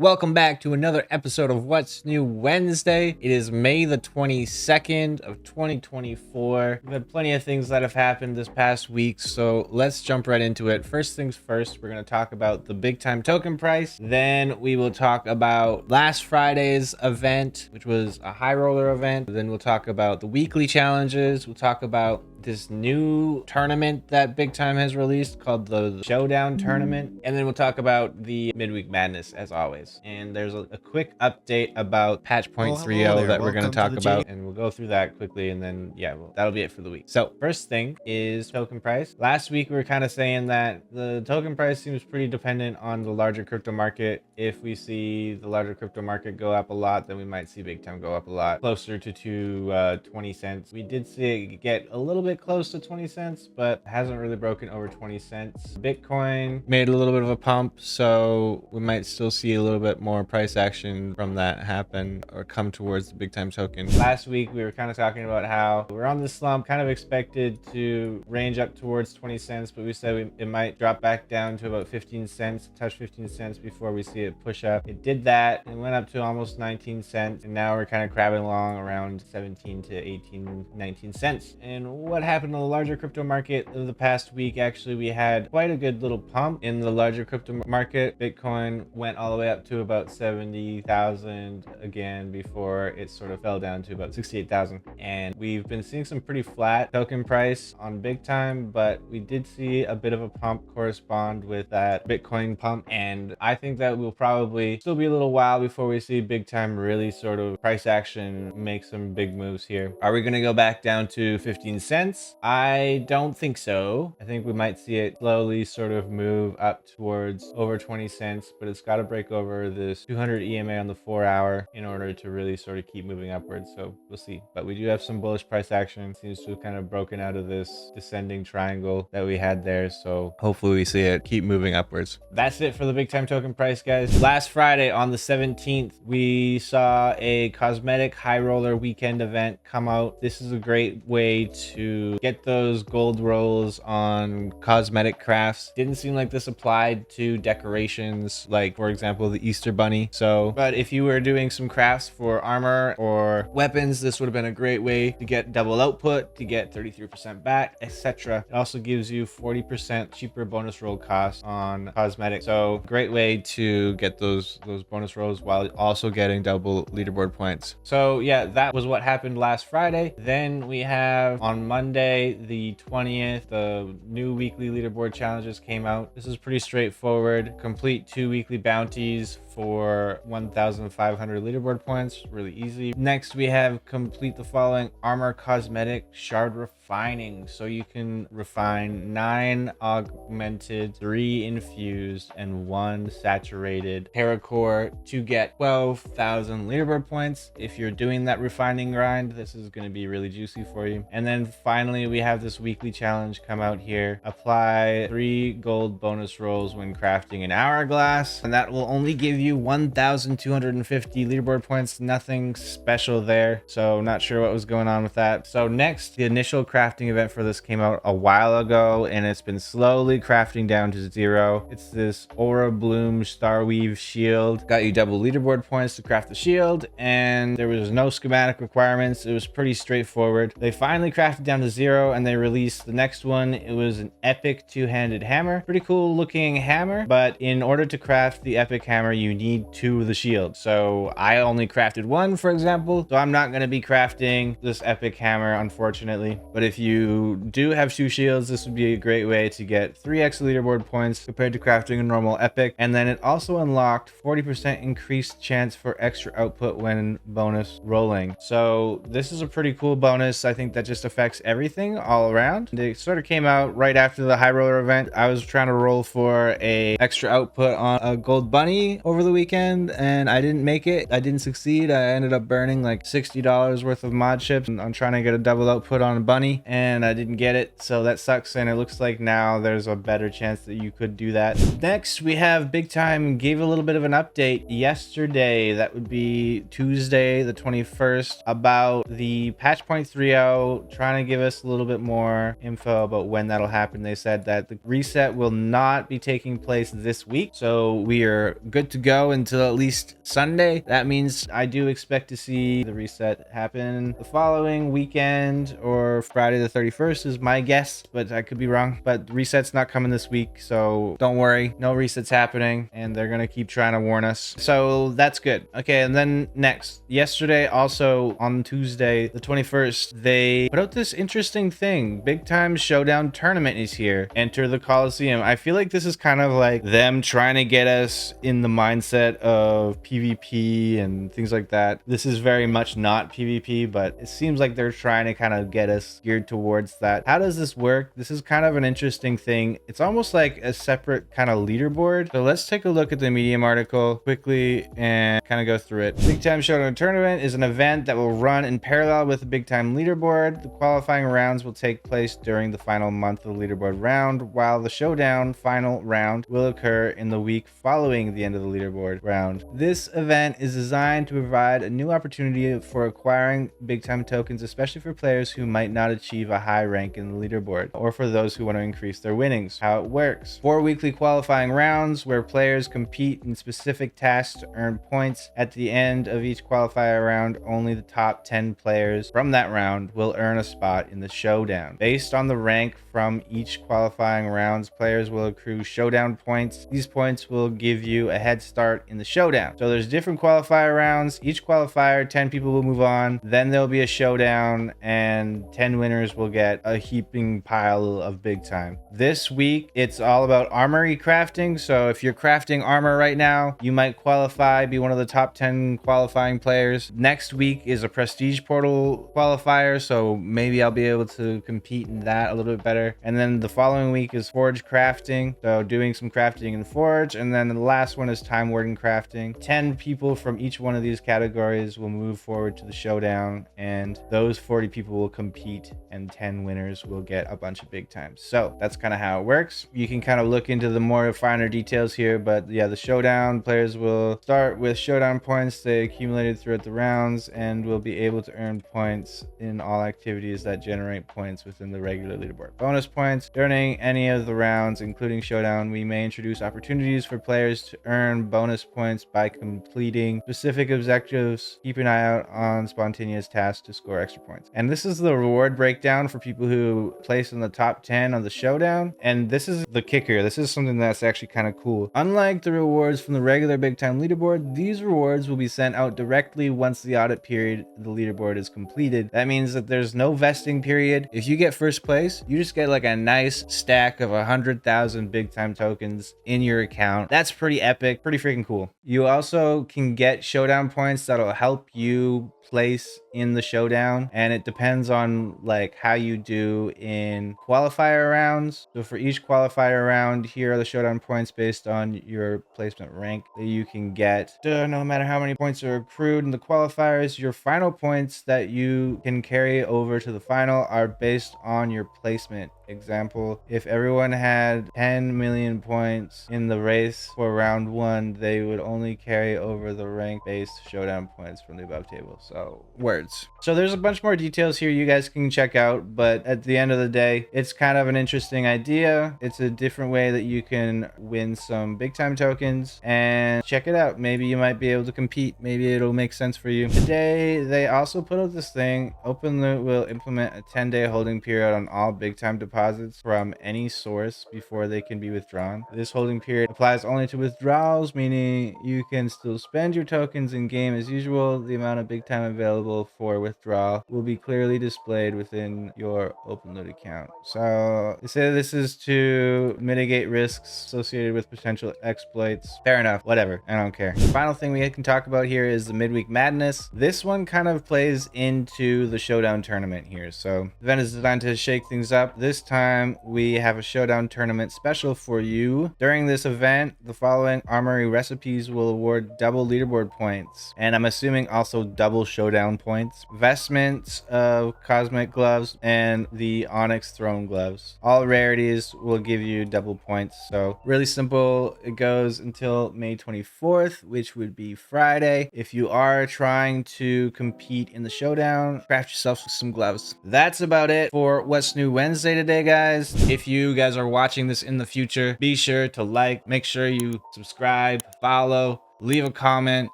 Welcome back to another episode of What's New Wednesday. It is May the 22nd of 2024. We've had plenty of things that have happened this past week, so let's jump right into it. First things first, we're going to talk about the Bigtime token price. Then we will talk about last Friday's event, which was a high roller event. Then we'll talk about the weekly challenges. We'll talk about this new tournament that Bigtime has released called the Showdown tournament. And then we'll talk about the midweek madness as always. And there's a quick update about patch point 3.0 that we're going to talk about, and we'll go through that quickly. And then, that'll be it for the week. So first thing is token price. Last week, we were kind of saying that the token price seems pretty dependent on the larger crypto market. If we see the larger crypto market go up a lot, then we might see Bigtime go up a lot, closer to 20 cents. We did see it get a little bit close to 20 cents, but hasn't really broken over 20 cents. Bitcoin made a little bit of a pump, so we might still see a little bit more price action from that happen or come towards the Bigtime token. Last week, we were kind of talking about how we're on this slump, kind of expected to range up towards 20 cents, but we said it might drop back down to about 15 cents, touch 15 cents before we see it push up. It did that and went up to almost 19 cents, and now we're kind of crabbing along around 17 to 18, 19 cents. And what happened in the larger crypto market of the past week? Actually, we had quite a good little pump in the larger crypto market. Bitcoin went all the way up to about 70,000 again before it sort of fell down to about 68,000. And we've been seeing some pretty flat token price on Bigtime, but we did see a bit of a pump correspond with that Bitcoin pump. And I think that we'll probably still be a little while before we see Bigtime really sort of price action make some big moves here. Are we going to go back down to 15 cents? I don't think so. I think we might see it slowly sort of move up towards over 20 cents, but it's got to break over this 200 EMA on the 4-hour in order to really sort of keep moving upwards. So we'll see. But we do have some bullish price action. It seems to have kind of broken out of this descending triangle that we had there. So hopefully we see it keep moving upwards. That's it for the Bigtime token price, guys. Last Friday on the 17th, we saw a cosmetic high roller weekend event come out. This is a great way to get those gold rolls on cosmetic crafts. Didn't seem like this applied to decorations, like for example the Easter bunny. But if you were doing some crafts for armor or weapons, this would have been a great way to get double output, to get 33% back, etc. It also gives you 40% cheaper bonus roll costs on cosmetics. So great way to get those bonus rolls while also getting double leaderboard points. So yeah, that was what happened last Friday. Then we have on Monday, the 20th, the new weekly leaderboard challenges came out. This is pretty straightforward. Complete 2 weekly bounties for 1,500 leaderboard points. Really easy. Next, we have complete the following armor cosmetic shard refining. So you can refine 9 augmented, 3 infused, and 1 saturated paracore to get 12,000 leaderboard points. If you're doing that refining grind, this is going to be really juicy for you. And then finally, we have this weekly challenge come out here. Apply 3 gold bonus rolls when crafting an hourglass, and that will only give you 1,250 leaderboard points. Nothing special there, so not sure what was going on with that. So next, the initial crafting event for this came out a while ago, and it's been slowly crafting down to 0. It's this Aura Bloom Starweave shield. Got you double leaderboard points to craft the shield, and there was no schematic requirements. It was pretty straightforward. They finally crafted down to 0, and they released the next one. It was an epic 2-handed hammer. Pretty cool looking hammer, but in order to craft the epic hammer, you need 2 of the shields. So I only crafted 1, for example, so I'm not going to be crafting this epic hammer, unfortunately. But if you do have 2 shields, this would be a great way to get 3x leaderboard points compared to crafting a normal epic. And then it also unlocked 40% increased chance for extra output when bonus rolling. So this is a pretty cool bonus. I think that just affects everything all around. It sort of came out right after the high roller event. I was trying to roll for a extra output on a gold bunny over the weekend, and I didn't make it. I didn't succeed. I ended up burning like $60 worth of mod chips on trying to get a double output on a bunny, and I didn't get it, so that sucks. And it looks like now there's a better chance that you could do that. Next, we have Bigtime gave a little bit of an update yesterday. That would be Tuesday the 21st, about the patch point 3.0, trying to give us a little bit more info about when that'll happen. They said that the reset will not be taking place this week, so we are good to go go until at least Sunday. That means I do expect to see the reset happen the following weekend, or Friday the 31st is my guess, but I could be wrong. But the reset's not coming this week, so don't worry, no resets happening, and they're gonna keep trying to warn us, so that's good. Okay, and then next, yesterday, also on Tuesday the 21st, they put out this interesting thing. Bigtime Showdown tournament is here. Enter the Coliseum. I feel like this is kind of like them trying to get us in the mindset of PvP and things like that. This is very much not PvP, but it seems like they're trying to kind of get us geared towards that. How does this work? This is kind of an interesting thing. It's almost like a separate kind of leaderboard. So let's take a look at the Medium article quickly and kind of go through it. Bigtime Showdown Tournament is an event that will run in parallel with the Bigtime leaderboard. The qualifying rounds will take place during the final month of the leaderboard round, while the Showdown final round will occur in the week following the end of the leaderboard round. This event is designed to provide a new opportunity for acquiring Bigtime tokens, especially for players who might not achieve a high rank in the leaderboard, or for those who want to increase their winnings. How it works: 4 weekly qualifying rounds where players compete in specific tasks to earn points. At the end of each qualifier round, only the top 10 players from that round will earn a spot in the Showdown. Based on the rank from each qualifying rounds, players will accrue Showdown points. These points will give you a head start in the Showdown. So there's different qualifier rounds. Each qualifier, 10 people will move on. Then there'll be a Showdown, and 10 winners will get a heaping pile of Bigtime. This week, it's all about armory crafting. So if you're crafting armor right now, you might qualify, be one of the top 10 qualifying players. Next week is a prestige portal qualifier, so maybe I'll be able to compete in that a little bit better. And then the following week is forge crafting, so doing some crafting in the forge. And then the last one is time warden crafting. 10 people from each one of these categories will move forward to the Showdown, and those 40 people will compete, and 10 winners will get a bunch of Bigtime. So that's kind of how it works. You can kind of look into the more finer details here, but yeah, the Showdown players will start with Showdown points they accumulated throughout the rounds, and will be able to earn points in all activities that generate points within the regular leaderboard. Bonus points: during any of the rounds, including Showdown, we may introduce opportunities for players to earn bonus points by completing specific objectives. Keep an eye out on spontaneous tasks to score extra points. And this is the reward breakdown for people who place in the top 10 on the Showdown. And this is the kicker. This is something that's actually kind of cool. Unlike the rewards from the regular Bigtime leaderboard, these rewards will be sent out directly once the audit period of the leaderboard is completed. That means that there's no vesting period. If you get first place, you just get like a nice stack of 100,000 Bigtime tokens in your account. That's pretty epic, pretty freaking cool. You also can get Showdown points that'll help you place in the Showdown, and it depends on like how you do in qualifier rounds. So for each qualifier round, here are the Showdown points based on your placement rank that you can get. No matter how many points are accrued in the qualifiers, your final points that you can carry over to the final are based on your placement. Example, if everyone had 10 million points in the race for round 1, they would only carry over the rank-based Showdown points from the above table. So words. So there's a bunch more details here you guys can check out, but at the end of the day, it's kind of an interesting idea. It's a different way that you can win some Bigtime tokens, and check it out. Maybe you might be able to compete. Maybe it'll make sense for you. Today, they also put out this thing. OpenLoot will implement a 10-day holding period on all Bigtime deposits from any source before they can be withdrawn. This holding period applies only to withdrawals, meaning you can still spend your tokens in game as usual. The amount of Bigtime available for withdrawal will be clearly displayed within your OpenLoot account. So they say this is to mitigate risks associated with potential exploits. Fair enough, whatever, I don't care. The final thing we can talk about here is the midweek madness. This one kind of plays into the Showdown tournament here. So the event is designed to shake things up. This time we have a Showdown tournament special for you. During this event, the following armory recipes will award double leaderboard points, and I'm assuming also double Showdown points. Vestments of cosmic gloves and the onyx throne gloves. All rarities will give you double points. So really simple. It goes until May 24th, which would be Friday. If you are trying to compete in the Showdown, craft yourself some gloves. That's about it for What's New Wednesday today, guys. If you guys are watching this in the future, be sure to like, make sure you subscribe, follow, leave a comment,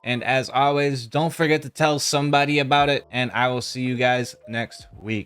and as always, don't forget to tell somebody about it, and I will see you guys next week.